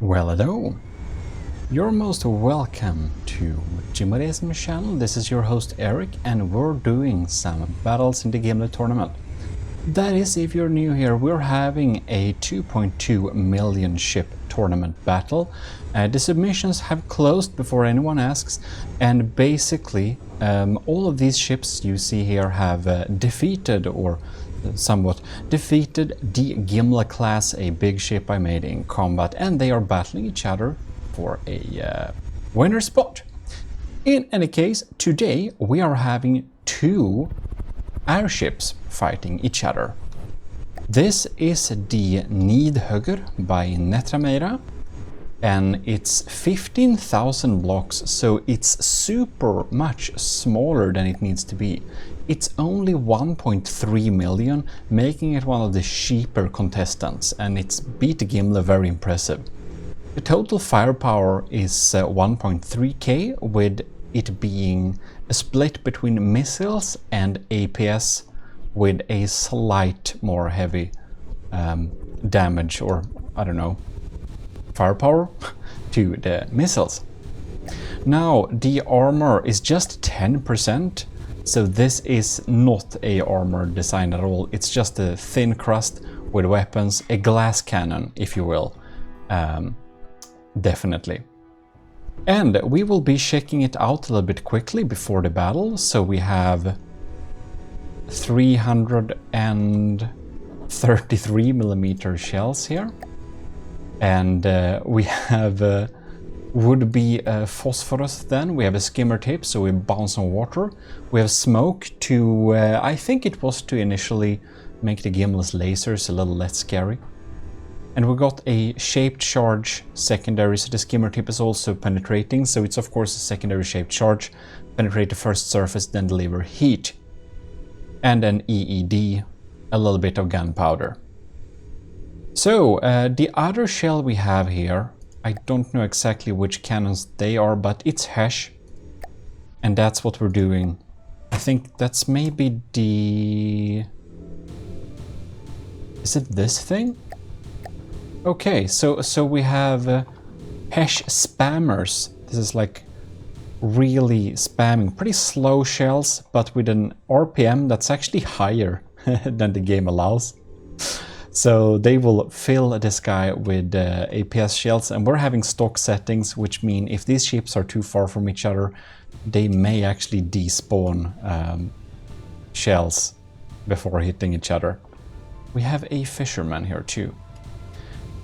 Well, hello! You're most welcome to GMODISM channel. This is your host Eric, and we're doing some battles in the Gimle tournament. That is, if you're new here, we're having a 2.2 million ship tournament battle. The submissions have closed before anyone asks, and basically all of these ships you see here have defeated or somewhat defeated the Gimle class, a big ship I made in combat, and they are battling each other for a winner spot. In any case, today we are having two airships fighting each other. This is the Nidhugger by Netra, and it's 15,000 blocks, so it's super much smaller than it needs to be. It's only 1.3 million, making it one of the cheaper contestants, and it's beat Gimle very impressive. The total firepower is 1.3k, with it being a split between missiles and APS, with a slight more heavy damage, or I don't know, firepower to the missiles. Now the armor is just 10%, so this is not a armor design at all. It's just a thin crust with weapons, a glass cannon, if you will, definitely. And we will be checking it out a little bit quickly before the battle. So we have 333mm shells here, and we have would-be phosphorus. Then we have a skimmer tip, so we bounce on water. We have smoke to, I think it was to initially make the Gimle's lasers a little less scary. And we got a shaped charge secondary, so the skimmer tip is also penetrating, so it's of course a secondary shaped charge. Penetrate the first surface, then deliver heat. And an EED, a little bit of gunpowder. So the other shell we have here, I don't know exactly which cannons they are, but it's Hesh, and that's what we're doing. I think that's maybe the... Is it this thing? Okay, so we have Hesh spammers. This is like really spamming, pretty slow shells, but with an RPM that's actually higher than the game allows. So they will fill the sky with APS shells, and we're having stock settings, which mean if these ships are too far from each other, they may actually despawn shells before hitting each other. We have a fisherman here too.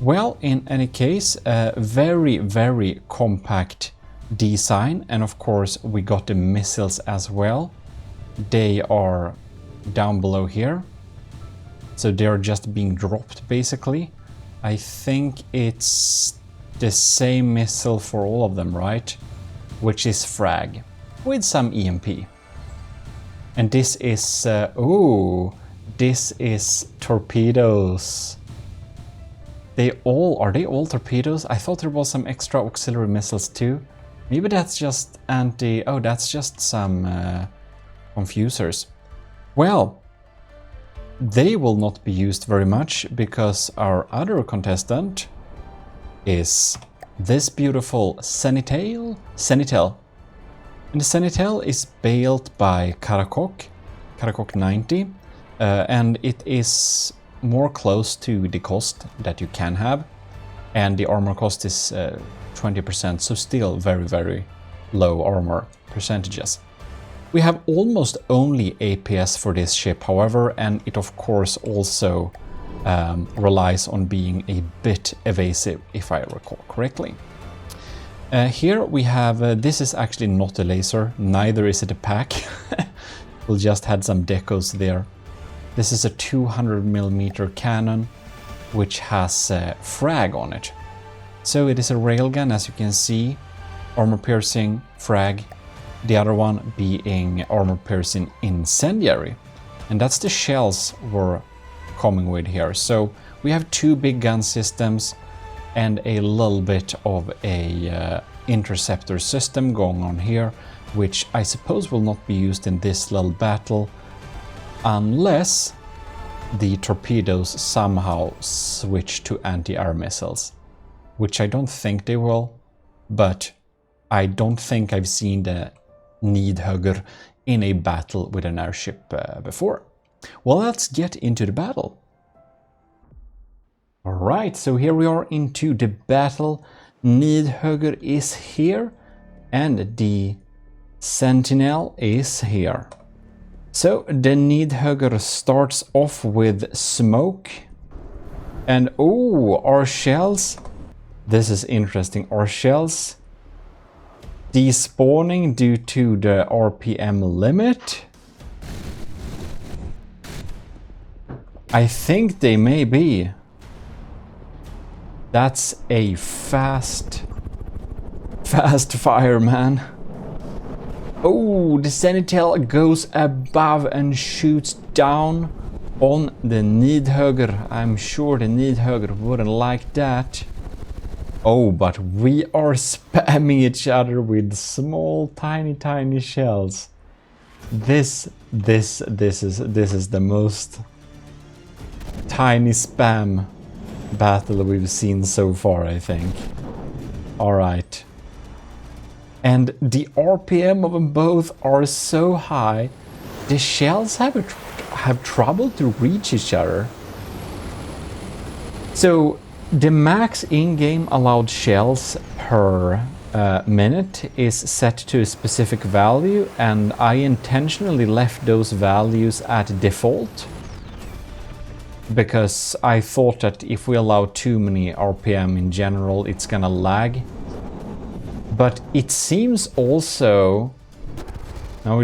Well, in any case, very, very compact design, and of course we got the missiles as well. They are down below here, so they're just being dropped basically. I think it's the same missile for all of them, right? Which is frag with some EMP. And this is ooh, this is torpedoes. Are they all torpedoes? I thought there was some extra auxiliary missiles too. Maybe that's just oh, that's just some confusers. Well, they will not be used very much because our other contestant is this beautiful Sentinel. And the Sentinel is built by Karakok 90, and it is more close to the cost that you can have, and the armor cost is 20%, so still very, very low armor percentages. We have almost only APS for this ship, however, and it of course also relies on being a bit evasive, if I recall correctly. Here we have, this is actually not a laser, neither is it a pack. We'll just had some decos there. This is a 200mm cannon, which has frag on it. So it is a railgun, as you can see, armor piercing, frag. The other one being armor piercing incendiary. And that's the shells we're coming with here. So we have two big gun systems and a little bit of a interceptor system going on here, which I suppose will not be used in this little battle unless the torpedoes somehow switch to anti-air missiles. which I don't think they will, but I don't think I've seen the Nidhugger in a battle with an airship before. Well, let's get into the battle. Alright, so here we are into the battle. Nidhugger is here and the Sentinel is here. So the Nidhugger starts off with smoke. And oh, our shells. This is interesting. Our shells despawning due to the RPM limit. I think they may be. That's a fast fire, man. Oh, the Sentinel goes above and shoots down on the Nidhugger. I'm sure the Nidhugger wouldn't like that. Oh, but we are spamming each other with small, tiny shells. This is the most tiny spam battle we've seen so far, I think. Alright. And the RPM of them both are so high, the shells have trouble to reach each other. So the max in-game allowed shells per minute is set to a specific value, and I intentionally left those values at default because I thought that if we allow too many RPM in general, it's gonna lag. But it seems also now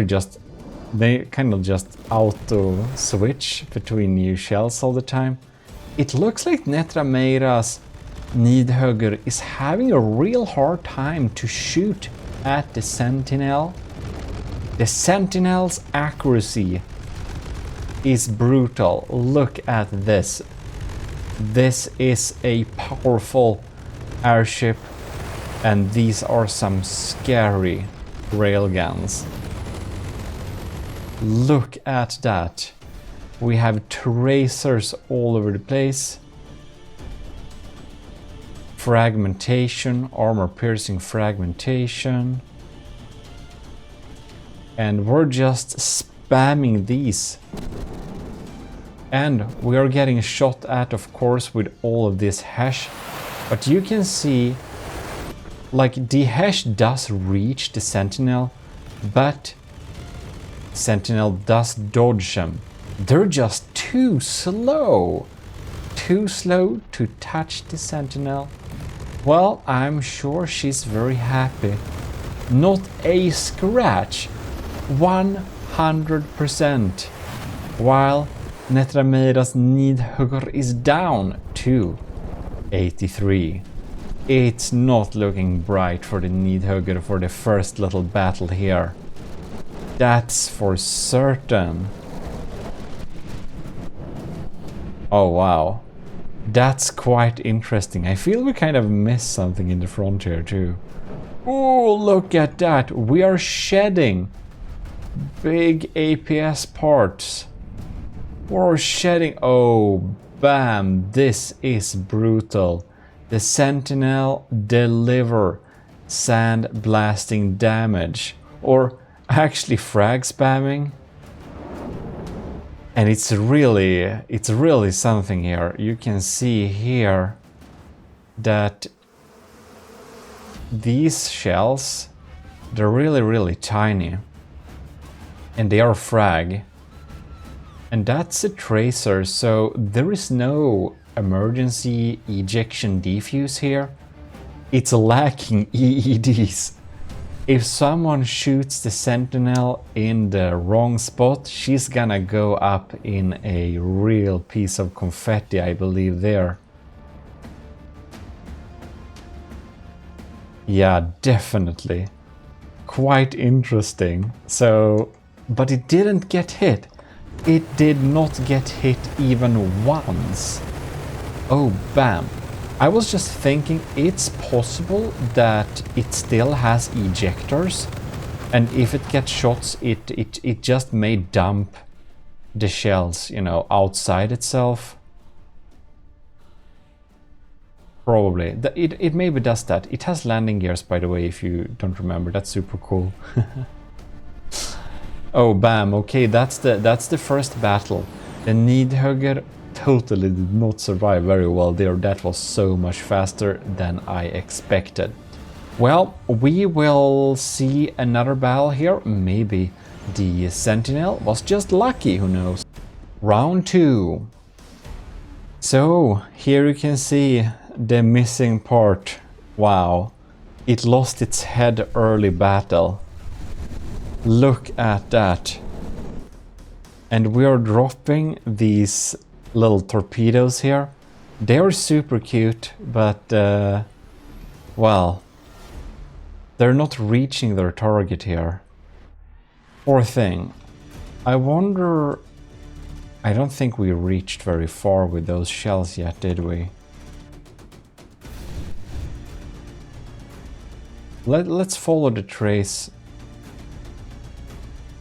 they kind of just auto switch between new shells all the time. It looks like Netrameira's Nidhugger is having a real hard time to shoot at the Sentinel. The Sentinel's accuracy is brutal. Look at this. This is a powerful airship, and these are some scary railguns. Look at that. We have tracers all over the place. Fragmentation, armor-piercing fragmentation. And we're just spamming these. And we are getting shot at, of course, with all of this hash. But you can see, like, the hash does reach the Sentinel, but Sentinel does dodge them. They're just too slow to touch the Sentinel. Well, I'm sure she's very happy. Not a scratch. 100%. While Netrameira's Nidhugger is down to 83. It's not looking bright for the Nidhugger for the first little battle here. That's for certain. Oh wow, that's quite interesting. I feel we kind of missed something in the front here too. Oh, look at that. We are shedding big APS parts. We're shedding. Oh, bam. This is brutal. The Sentinel deliver sand blasting damage, or actually frag spamming. And it's really something here. You can see here that these shells, they're really tiny. And they are frag. And that's a tracer, so there is no emergency ejection defuse here. It's lacking EEDs. If someone shoots the Sentinel in the wrong spot, she's gonna go up in a real piece of confetti, I believe, there. Yeah, definitely. Quite interesting. So, but it didn't get hit. It did not get hit even once. Oh, bam. I was just thinking it's possible that it still has ejectors, and if it gets shots, it just may dump the shells, you know, outside itself. Probably. It maybe does that. It has landing gears, by the way, if you don't remember. That's super cool. Oh, bam. Okay, that's the first battle. The Nidhugger totally did not survive very well there. That was so much faster than I expected. Well, we will see another battle here. Maybe the Sentinel was just lucky, who knows. Round 2. So, here you can see the missing part. Wow. It lost its head early battle. Look at that. And we are dropping these little torpedoes here. They are super cute, but well, they're not reaching their target here. Poor thing. I wonder... I don't think we reached very far with those shells yet, did we? Let's follow the trace.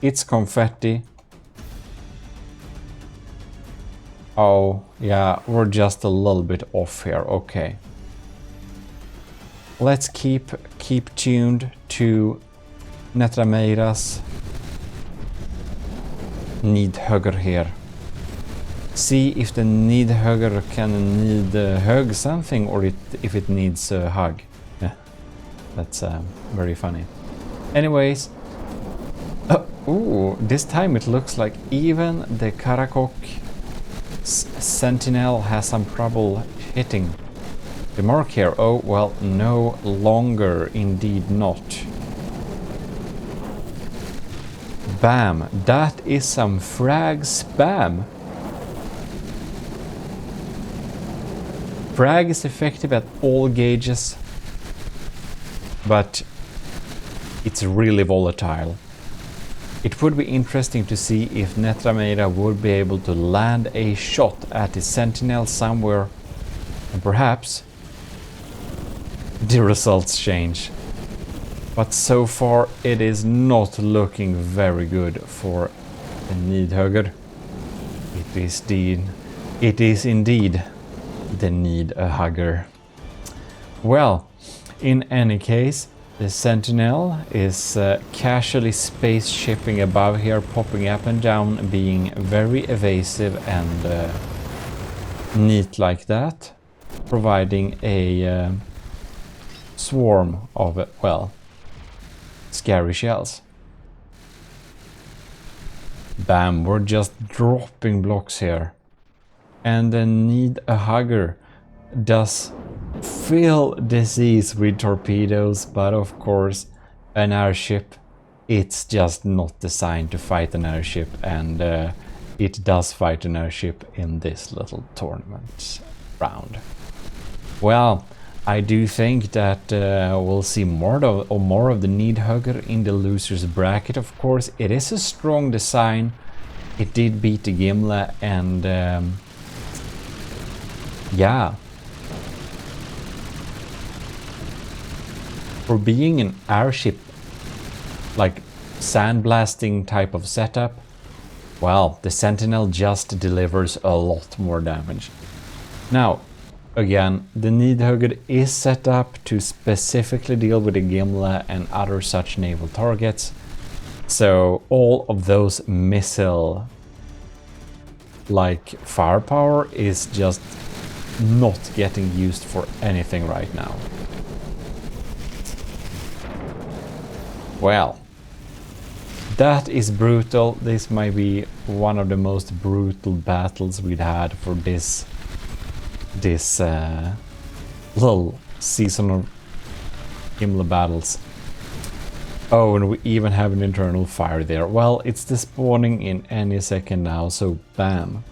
It's confetti. Oh, yeah, we're just a little bit off here. Okay. Let's keep tuned to Netrameira's Nidhugger here. See if the Nidhugger can hug something, or if it needs a hug. Yeah, that's very funny. Anyways, ooh, this time it looks like even the Karakok Sentinel has some trouble hitting the mark here. Oh, well, no longer, indeed not. Bam, that is some frag spam. Frag is effective at all gauges, but it's really volatile. It would be interesting to see if Netrameira would be able to land a shot at the Sentinel somewhere, and perhaps the results change. But so far it is not looking very good for the Nidhugger. It is indeed the Nidhugger. Well, in any case, the Sentinel is casually space shipping above here, popping up and down, being very evasive and neat like that, providing a swarm of, well, scary shells. Bam, we're just dropping blocks here. And the Nidhugger does fill the seas with torpedoes, but of course an airship, it's just not designed to fight an airship, and it does fight an airship in this little tournament round. Well, I do think that we'll see more of the Nidhugger in the losers bracket. Of course, it is a strong design. It did beat the Gimle, and yeah, for being an airship, like sandblasting type of setup, well, the Sentinel just delivers a lot more damage. Now, again, the Nidhugger is set up to specifically deal with the Gimle and other such naval targets, so all of those missile like firepower is just not getting used for anything right now. Well, that is brutal. This might be one of the most brutal battles we've had for this little season of Gimle battles. Oh, and we even have an internal fire there. Well, it's despawning in any second now, so bam.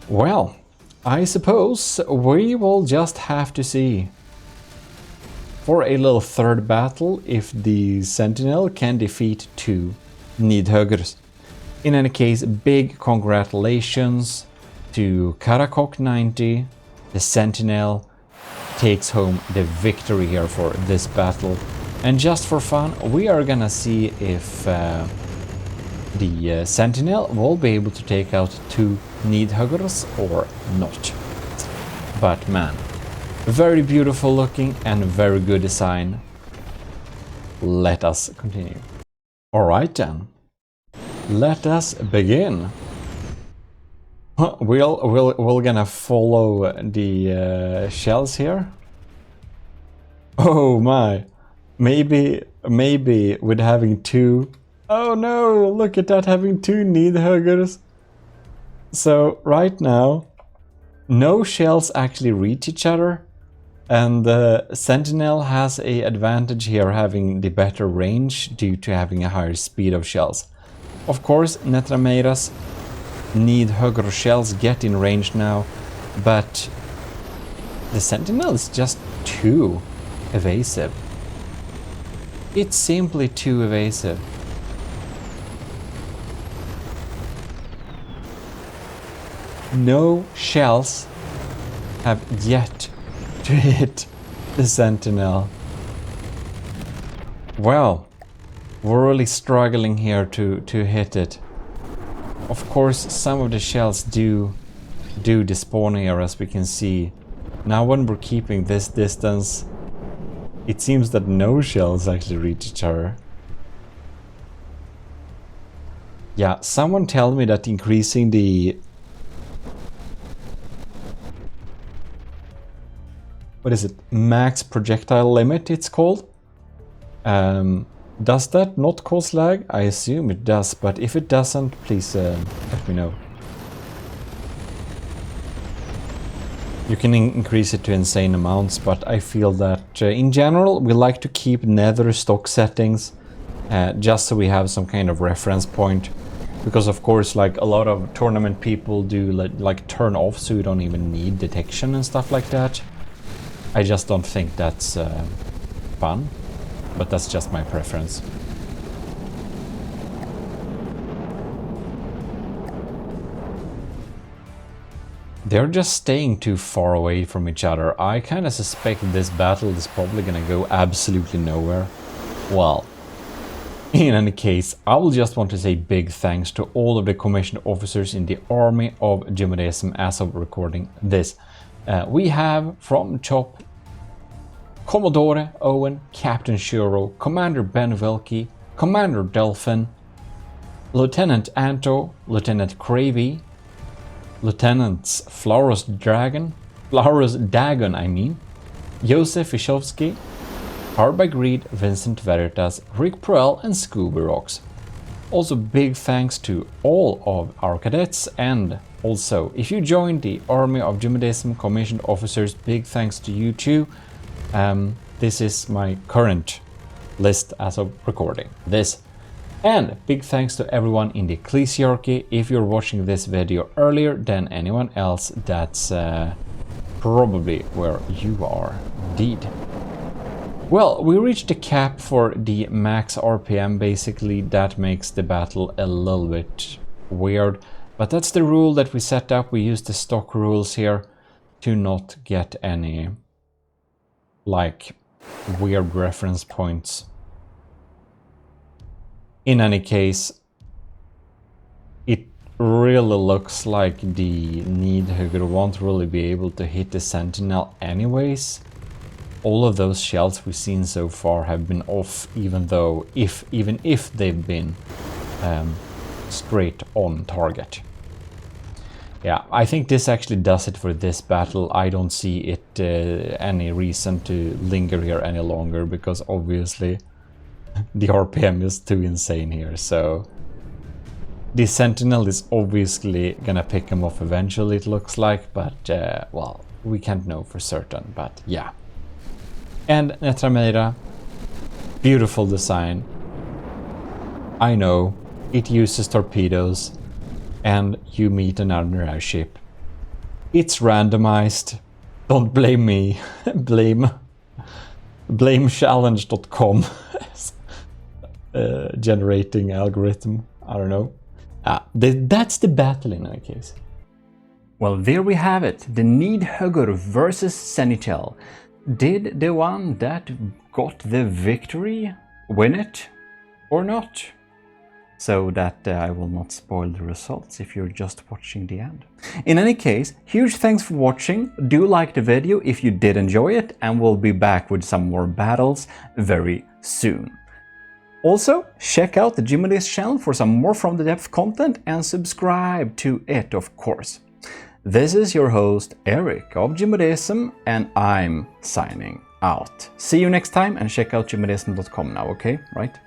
Well, I suppose we will just have to see for a little third battle if the Sentinel can defeat 2 Nidhuggers. In any case, big congratulations to Karakok 90. The Sentinel takes home the victory here for this battle. And just for fun, we are gonna see if the Sentinel will be able to take out 2 Nidhuggers or not. But man, very beautiful looking and very good design. Let us continue. Alright then, let us begin. We're gonna follow the shells here. Oh my, maybe with having two. Oh no, look at that, having two Nidhuggers. So right now, no shells actually reach each other, and the Sentinel has an advantage here, having the better range due to having a higher speed of shells. Of course, Netrameira's Nidhugger shells get in range now, but the Sentinel is just too evasive. It's simply too evasive. No shells have yet to hit the Sentinel. Well, we're really struggling here to hit it. Of course, some of the shells do despawn here, as we can see. Now when we're keeping this distance, it seems that no shells actually reach each other. Yeah, someone tell me that increasing the... what is it? Max projectile limit, it's called? Does that not cause lag? I assume it does, but if it doesn't, please let me know. You can increase it to insane amounts, but I feel that in general we like to keep nether stock settings just so we have some kind of reference point. Because of course, like a lot of tournament people do like turn off so you don't even need detection and stuff like that. I just don't think that's fun, but that's just my preference. They're just staying too far away from each other. I kind of suspect this battle is probably gonna go absolutely nowhere. Well, in any case, I will just want to say big thanks to all of the commissioned officers in the army of GMODISM as of recording this. We have from top Commodore Owen, Captain Shuro, Commander Ben Wilkie, Commander Delphin, Lieutenant Anto, Lieutenant Cravey, Lieutenants Florus Dagon, Josef Ishovsky, Harbag Reed, Vincent Veritas, Rick Proel and Scooby Rocks. Also big thanks to all of our cadets, and also if you joined the army of GMODISM commissioned officers, big thanks to you too. This is my current list as of recording this. And big thanks to everyone in the ecclesiarchy. If you're watching this video earlier than anyone else, that's probably where you are, indeed. Well, we reached the cap for the max RPM, basically. That makes the battle a little bit weird, but that's the rule that we set up. We use the stock rules here to not get any like weird reference points. In any case, it really looks like the Nidhugger won't really be able to hit the Sentinel anyways. All of those shells we've seen so far have been off, even if they've been straight on target. Yeah, I think this actually does it for this battle. I don't see it any reason to linger here any longer, because obviously the RPM is too insane here. So the Sentinel is obviously gonna pick him off eventually, it looks like, but well, we can't know for certain, but yeah. And Netrameira, beautiful design. I know, it uses torpedoes, and you meet another airship. It's randomized. Don't blame me. blame challenge.com generating algorithm. I don't know. That's the battle in any case. Well, there we have it. The Nidhugger versus Sentinel. Did the one that got the victory win it or not? So that I will not spoil the results if you're just watching the end. In any case, huge thanks for watching. Do like the video if you did enjoy it, and we'll be back with some more battles very soon. Also, check out the GMODISM channel for some more From the Depth content and subscribe to it, of course. This is your host Eric of GMODISM, and I'm signing out. See you next time, and check out gmodism.com now, okay? Right?